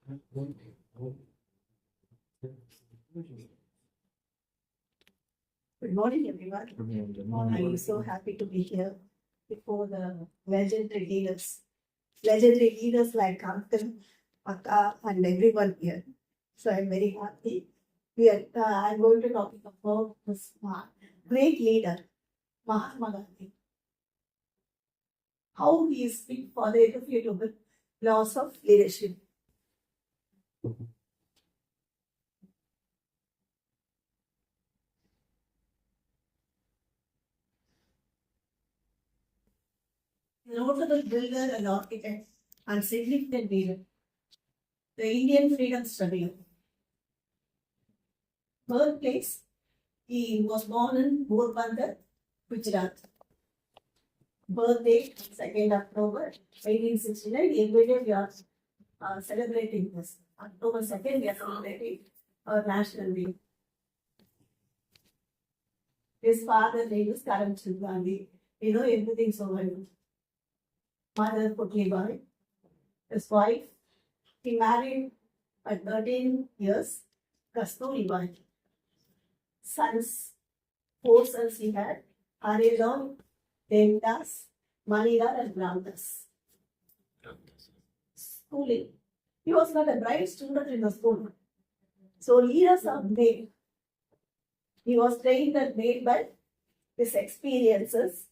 Good morning, everyone. I'm so happy to be here before the legendary leaders like Uncle, Akka, and everyone here. So I'm very happy. I'm going to talk about this great leader, Mahatma Gandhi. How he is fit for the irrefutable laws of leadership. Notable builder and architect and significant leader, the Indian freedom struggle. Birthplace, he was born in Porbandar, Gujarat. Birthday, 2nd October 1869. Every day we are celebrating this. October 2nd, we are celebrating our national day. His father name is Karamchand Gandhi. You know everything so well. Mother Putlibai. His wife, he married at 13 years, Kasturibai. Sons, 4 sons he had, Haridam, Devdas, Manidar and Ramdas. Schooling. He was not a bright student in the school. So leaders are made. He was trained and made by his experiences.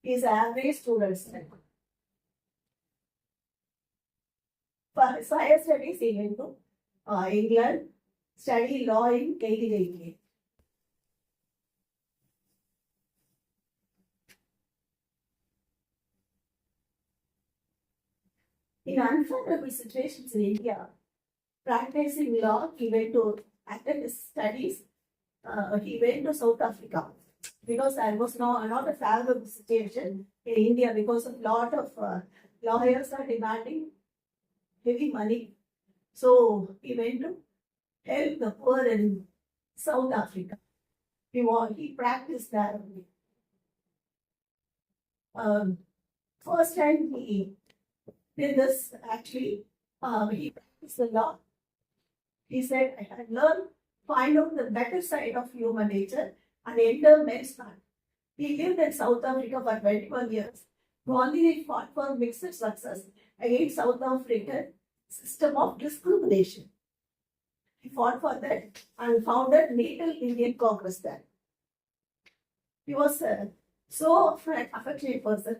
He is an average student. For his higher studies, he went to England, studied law in 1888. In unfavorable situations in India, practicing law, he went to, after his studies, he went to South Africa because there was not a favorable situation in India because a lot of lawyers are demanding heavy money. So he went to help the poor in South Africa. He practiced there only. First time he did this, actually, he practiced the law. He said, I had learned, find out the better side of human nature and enter men's heart. He lived in South Africa for 21 years. Gandhi fought for mixed success against South African system of discrimination. He fought for that and founded Natal Indian Congress there. He was so affectionate person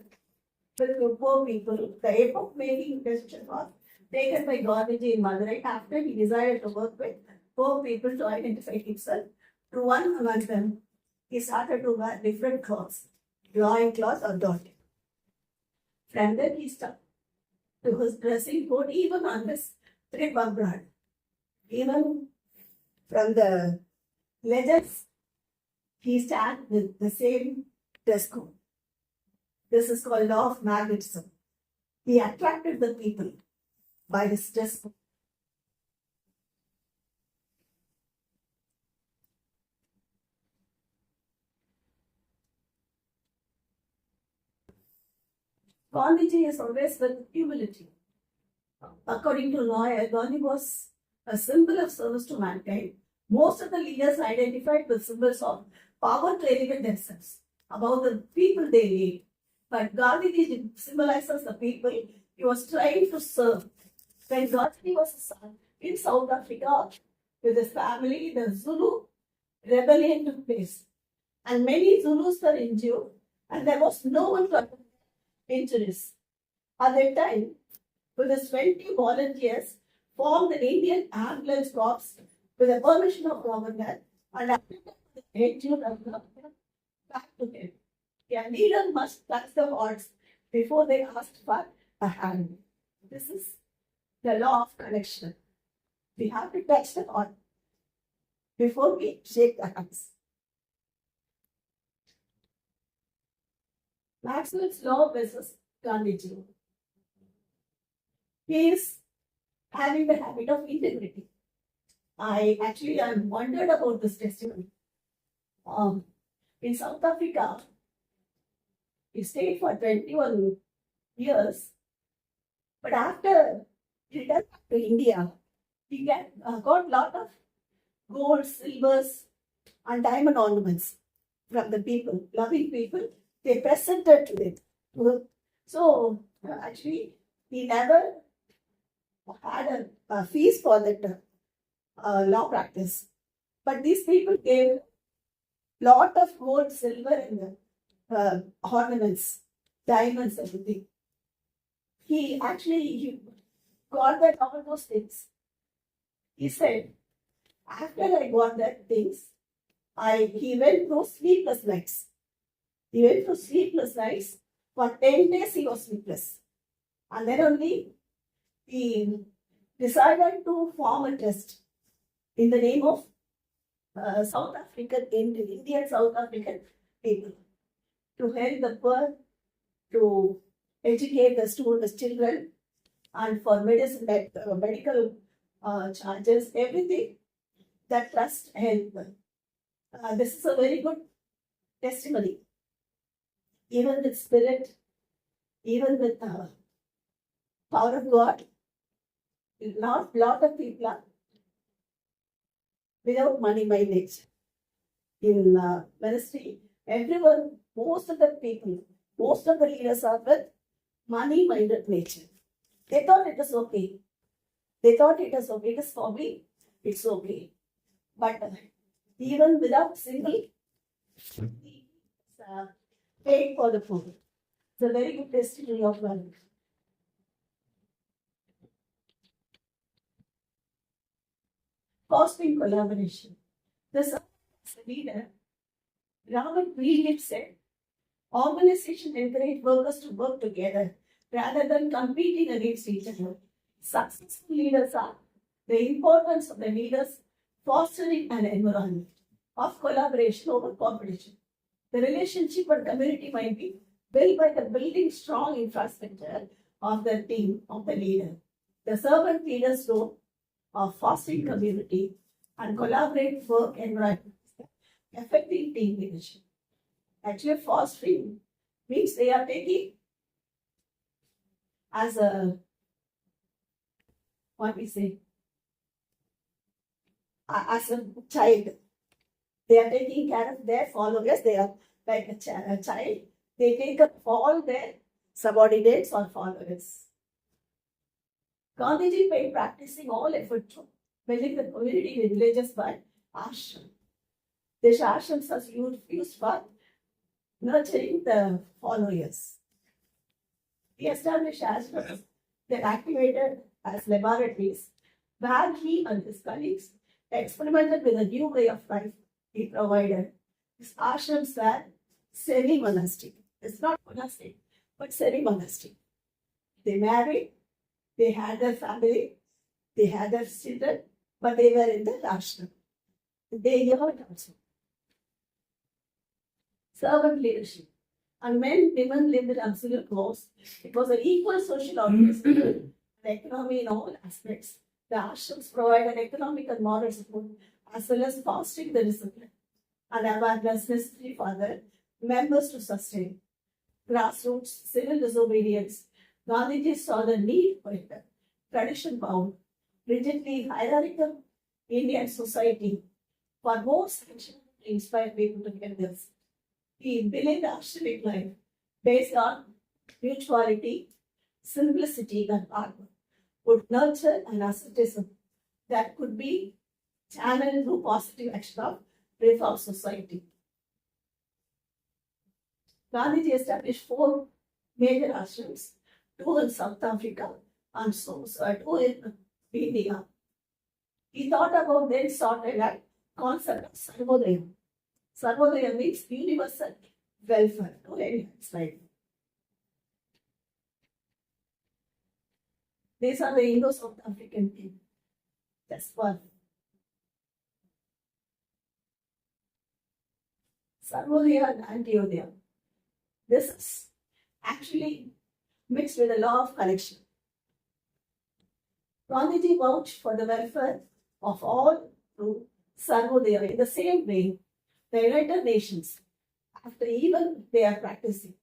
with the poor people. The epoch-making decision was taken by Gandhiji in Madurai after he decided to work with poor people to identify himself. To one among them, he started to wear different clothes, loin cloth or dot. From then he stuck to his dressing code, even on his trip abroad. Even from the legends, he started with the same dress code. This is called law of magnetism. He attracted the people by his dress code. Gandhiji is always with humility. According to lawyer, Gandhi was a symbol of service to mankind. Most of the leaders identified with symbols of power to elevate themselves above the people they lead. But Gandhi symbolizes the people he was trying to serve. When Gandhi was a son in South Africa with his family, the Zulu rebellion took place. And many Zulus were injured, and there was no one to attend injuries. At that time, with his 20 volunteers, formed an Indian ambulance corps with the permission of governor and attended the injured and back to him. A leader must touch the odds before they ask for a hand. This is the law of connection. We have to touch the odd before we shake the hands. Maxwell's law versus Gandhiji. He is having the habit of integrity. I wondered about this testimony. In South Africa, he stayed for 21 years But after he returned to India, he got lot of gold, silvers, and diamond ornaments from the people, loving people. They presented to it. So actually, he never had a fees for that law practice. But these people gave lot of gold, silver, and ornaments, diamonds, everything. He got that all those things. He said, after I got that things, he went through sleepless nights. He went through sleepless nights. For 10 days he was sleepless. And then only he decided to form a trust in the name of South African, Indian South African people to help the poor, to educate the students, children, and for medicine, medical charges, everything that trust helped. This is a very good testimony. Even with spirit, even with power of God, lot of people are without money by nature. In ministry, everyone, most of the people, most of the leaders are with money-minded nature. They thought it was okay. They thought it was okay. It is for me. It's okay. But even without single, paying for the food. It's a very good testimony of value. Fostering collaboration. The leader, Robert Williams said, organizations encourage workers to work together rather than competing against each other. Successful leaders are the importance of the leaders fostering an environment of collaboration over competition. The relationship and community might be built by the building strong infrastructure of the team of the leader. The servant leader's role of fostering community and collaborative work environment affecting team leadership. Actually, fostering means they are taking as a, what we say, as a child. They are taking care of their followers. They are like a child. They take up all their subordinates or followers. Gandhiji by practicing all effort to building the community in villages by ashram. These ashrams are used for nurturing the followers. He established ashrams that activated as laboratories where he and his colleagues experimented with a new way of life he provided. His ashrams were semi-monastic. It's not monastic, but semi-monastic. They married, they had their family, they had their children, but they were in the ashram. They learned also. Servant leadership. And men, women lived in absolute wars. It was an equal social organization, the economy in all aspects. The ashrams provided economic and moral support as well as fostering the discipline and awareness necessary for the members to sustain. Grassroots civil disobedience. Gandhiji saw the need for it. Tradition-bound, rigidly hierarchical Indian society for more sanction to inspire people to get this. He believed ashramik life based on mutuality, simplicity, and hardwork would nurture an asceticism that could be channeled through positive action of reform society. Gandhiji established 4 major ashrams, 2 in South Africa and 2 in India. He thought about then sorted that concept of Sarvodaya. Sarvodaya means universal welfare to anyone's life. These are the Indo-South African people. That's one. Sarvodaya and Antyodaya. This is actually mixed with the law of collection. Gandhiji vouched for the welfare of all through Sarvodaya. In the same way, the United Nations, after even they are practicing,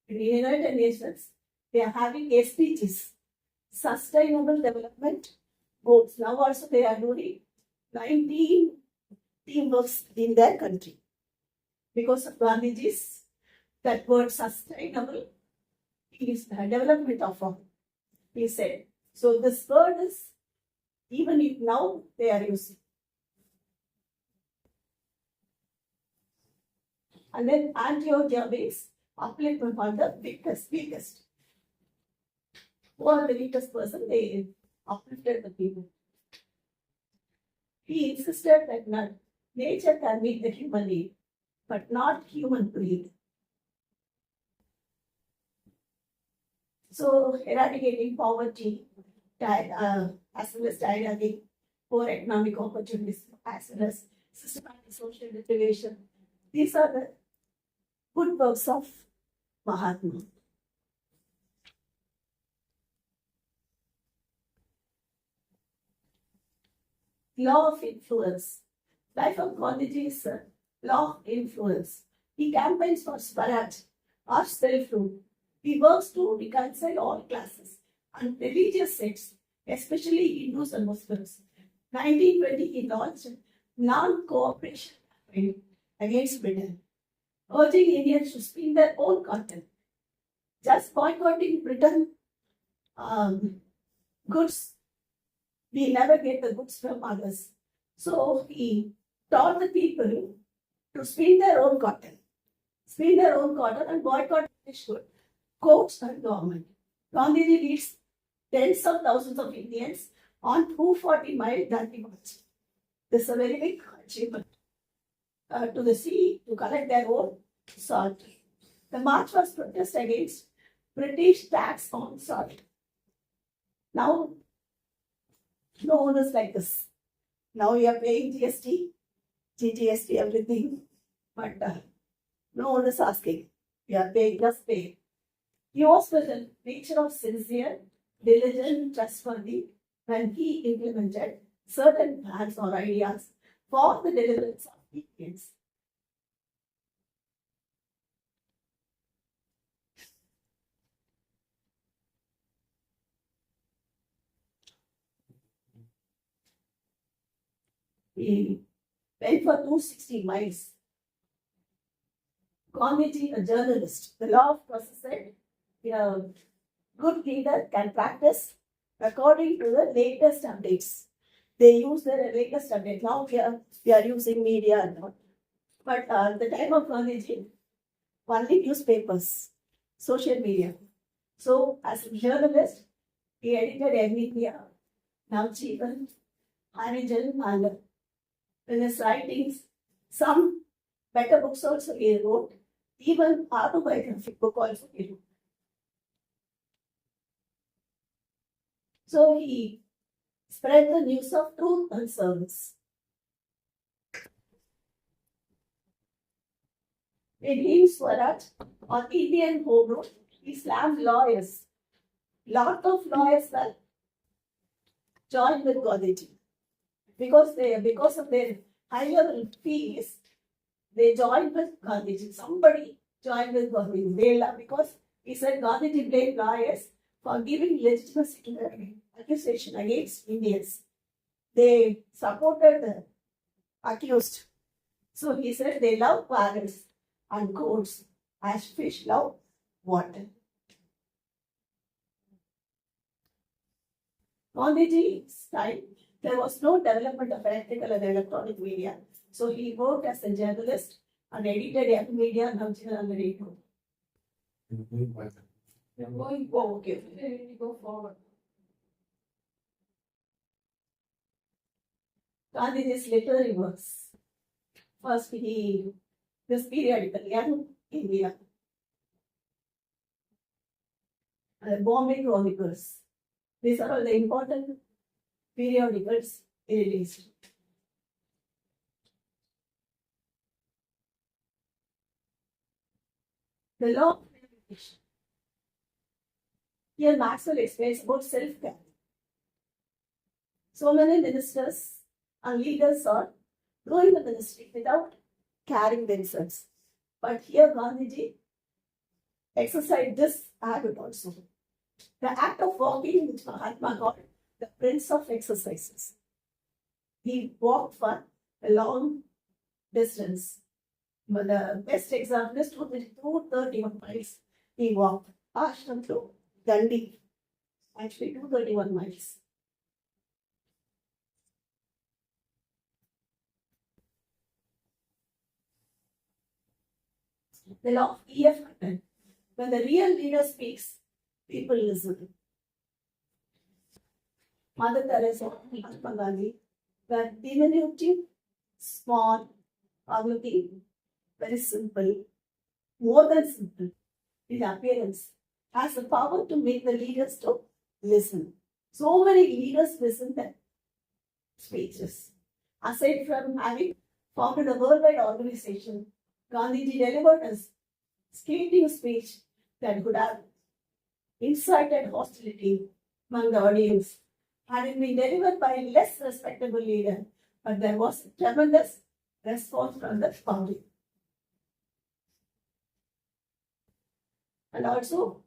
in the United Nations, they are having SDGs, sustainable development goals. Now also they are doing 19 teamworks in their country. Because of Gandhiji's, that word sustainable is the development of all, he said. So this word is, even if now they are using. And then Antioch means upliftment for the weakest. Who are the weakest person? They uplifted the people. He insisted that nature can meet the human need, but not human greed. So eradicating poverty, as well as dialoguing poor economic opportunities, as well as systematic social deprivation. These are the good works of Mahatma. Law of influence. Life of Gandhiji is a law of influence. He campaigns for Swaraj or self-rule. He works to reconcile all classes and religious sects, especially Hindus and Muslims. 1920, he launched non-cooperation campaign against Britain, urging Indians to spin their own cotton. Just boycotting Britain goods, we never get the goods from others. So he taught the people to spin their own cotton and boycott British goods, courts and government. Gandhiji leads tens of thousands of Indians on 240-mile Dandi march. This is a very big achievement. To the sea to collect their own salt. The march was protest against British tax on salt. Now, no one is like this. Now you are paying GST, GST, everything, but no one is asking. You are paying, just pay. He was with the nature of sincere, diligent, trustworthy when he implemented certain plans or ideas for the deliverance of Indians. He went for 260 miles. Gandhiji, a journalist, the law of process said, a good leader can practice according to the latest updates. They use the latest update. Now we are using media and all. But the time of Gandhiji, only newspapers, social media. So as a journalist, he edited every Navjeevan, Harijan, and in his writings, some better books also he wrote, even autobiographic book also he wrote. So he spread the news of truth and service. In Hind Swaraj or Indian Home Rule, he slammed lawyers. Lot of lawyers were joined with Gandhiji. Because of their higher fees, they joined with Gandhiji. Somebody joined with Gandhiji. Because he said Gandhiji blamed lawyers for giving legitimacy to the accusation against Indians. They supported the accused. So he said they love parrots and goats as fish love water. Gandhiji's time, there was no development of electrical and electronic media. So he worked as a journalist and edited every media and on the radio. Okay, go forward. Gandhiji's literary works. First, this periodical, Young India, Bombay Chronicles. These are all the important periodicals he released. The law of reputation. Here Maxwell explains about self-care. So many ministers and leaders are doing the ministry without caring themselves. But here Gandhiji exercised this habit also. The act of walking, which Mahatma called the prince of exercises. He walked for a long distance. But the best example is 231 miles. He walked Ashram to Dundee, actually 231 miles. The law of EF happened. When the real leader speaks, people listen. Mother Teresa, Mahatma Gandhi were diminutive, small, ugly, very simple, more than simple in appearance, has the power to make the leaders to listen. So many leaders listen to speeches. Aside from having founded a worldwide organization, Gandhiji delivered a scathing speech that could have incited hostility among the audience. Had it been delivered by a less respectable leader, but there was a tremendous response from the public. And also,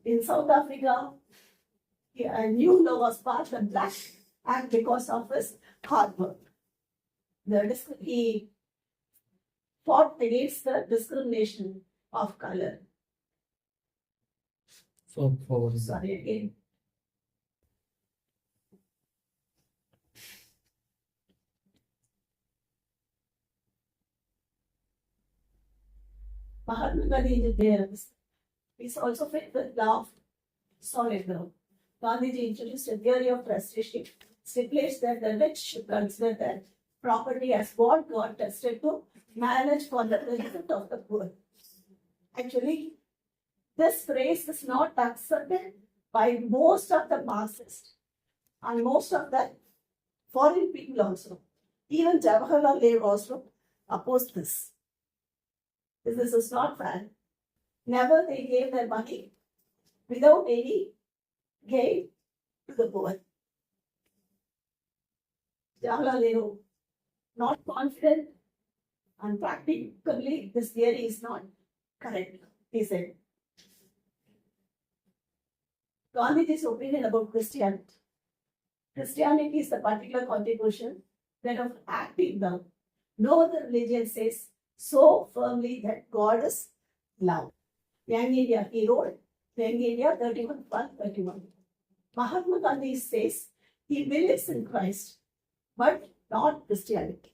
in South Africa, a new law was passed, the Black Act, because of his hard work. He fought against the discrimination of color. Sorry again. Mahatma Gandhi is also fit with law of solid ground. Gandhiji introduced a theory of trusteeship, stipulates that the rich should consider their property as what God tested to manage for the benefit of the poor. Actually, this phrase is not accepted by most of the Marxists and most of the foreign people also. Even Jawaharlal Nehru also opposed this. This is not fair. Never they gave their money without any gain to the poor. Jawaharlal Nehru, not confident and practically this theory is not correct, he said. Gandhiji's opinion about Christianity. Christianity is the particular contribution that of active love. No other religion says so firmly that God is love. Young India, he wrote, Young India 31:31. Mahatma Gandhi says he believes in Christ, but not Christianity.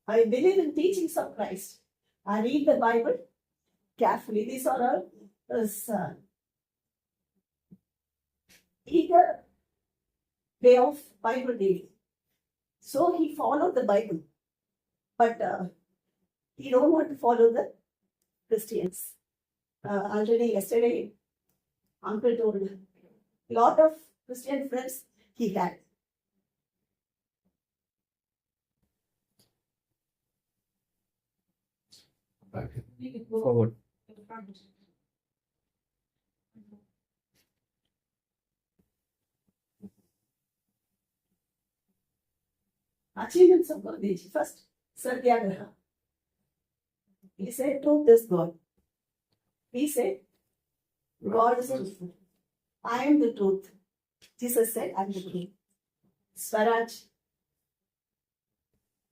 I believe in teachings of Christ. I read the Bible carefully. These are all his eager way of Bible reading. So he followed the Bible, but he don't want to follow the Christians. Already yesterday, Uncle told a lot of Christian friends he had. Forward. Achievements of Gandhiji. First, Satyagraha. He said, truth is God. He said, God is truthful. I am the truth. Jesus said, I am the truth. Swaraj,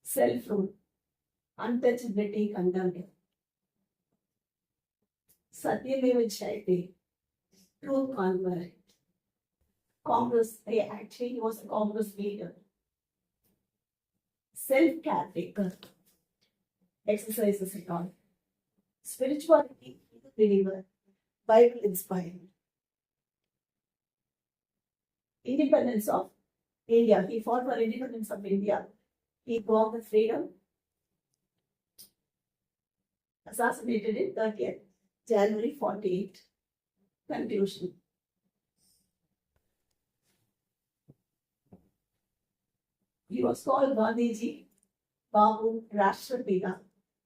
self-rule, untouchability condemned. Satyameva Jayate, truth convert. Congress, actually he was a Congress leader. Self-caretaker, exercises and all. Spirituality, believer, Bible inspired. Independence of India. He fought for independence of India. He won the freedom. Assassinated in 30th January 48. Conclusion. He was called Gandhiji, Babu, Rashtrapita.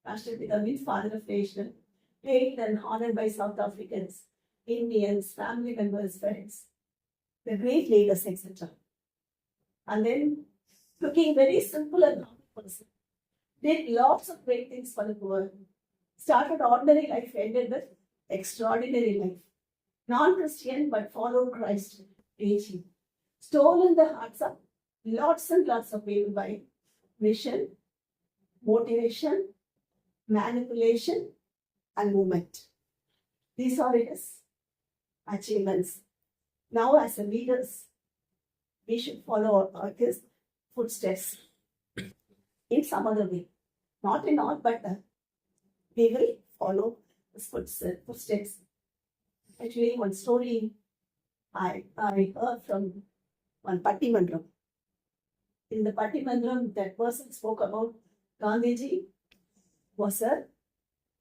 Rashtrapita means father of nation. Hailed and honored by South Africans, Indians, family members, friends, the great leaders, etc. And then, looking very simple and humble person, did lots of great things for the poor. Started ordinary life, ended with extraordinary life. non-Christian but followed Christ teaching, stolen the hearts of lots and lots of people by vision, motivation, manipulation, and movement. These are his achievements. Now, as a leaders, we should follow his footsteps in some other way. Not in all, but we will follow his footsteps. Actually, one story I heard from one Pattimandram. In the Pattimandram, that person spoke about Gandhiji was a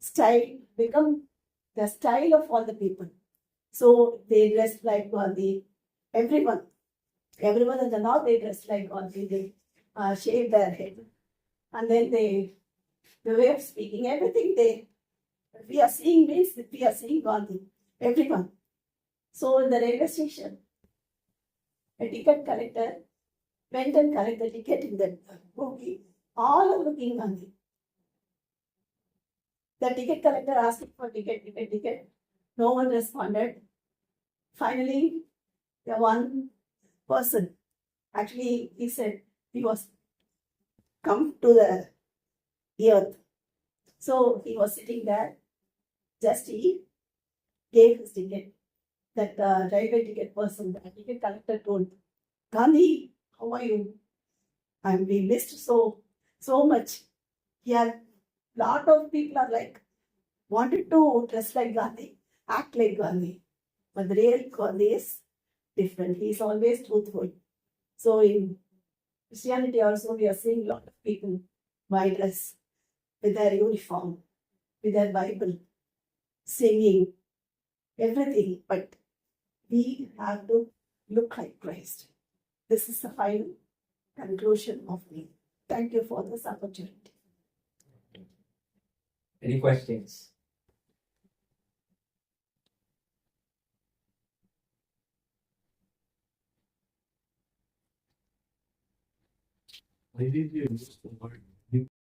style, become the style of all the people. So they dressed like Gandhi. Everyone in the north, they dressed like Gandhi. They shaved their head. And then the way of speaking, everything we are seeing means that we are seeing Gandhi. Everyone. So in the railway station, a ticket collector went and collected the ticket in the bogie. All are looking Gandhi. The ticket collector asked for ticket. No one responded. Finally, the one person, actually, he said he was come to the earth. So he was sitting there. Just he gave his ticket. That railway ticket person, the ticket collector told, Gandhi, how are you? We missed so much. Here, lot of people are like, wanted to dress like Gandhi, act like Gandhi. But the real Gandhi is different. He is always truthful. So in Christianity also, we are seeing a lot of people white dress with their uniform, with their Bible, singing, everything. But we have to look like Christ. This is the final conclusion of me. Thank you for this opportunity. Any questions? Why did you use the word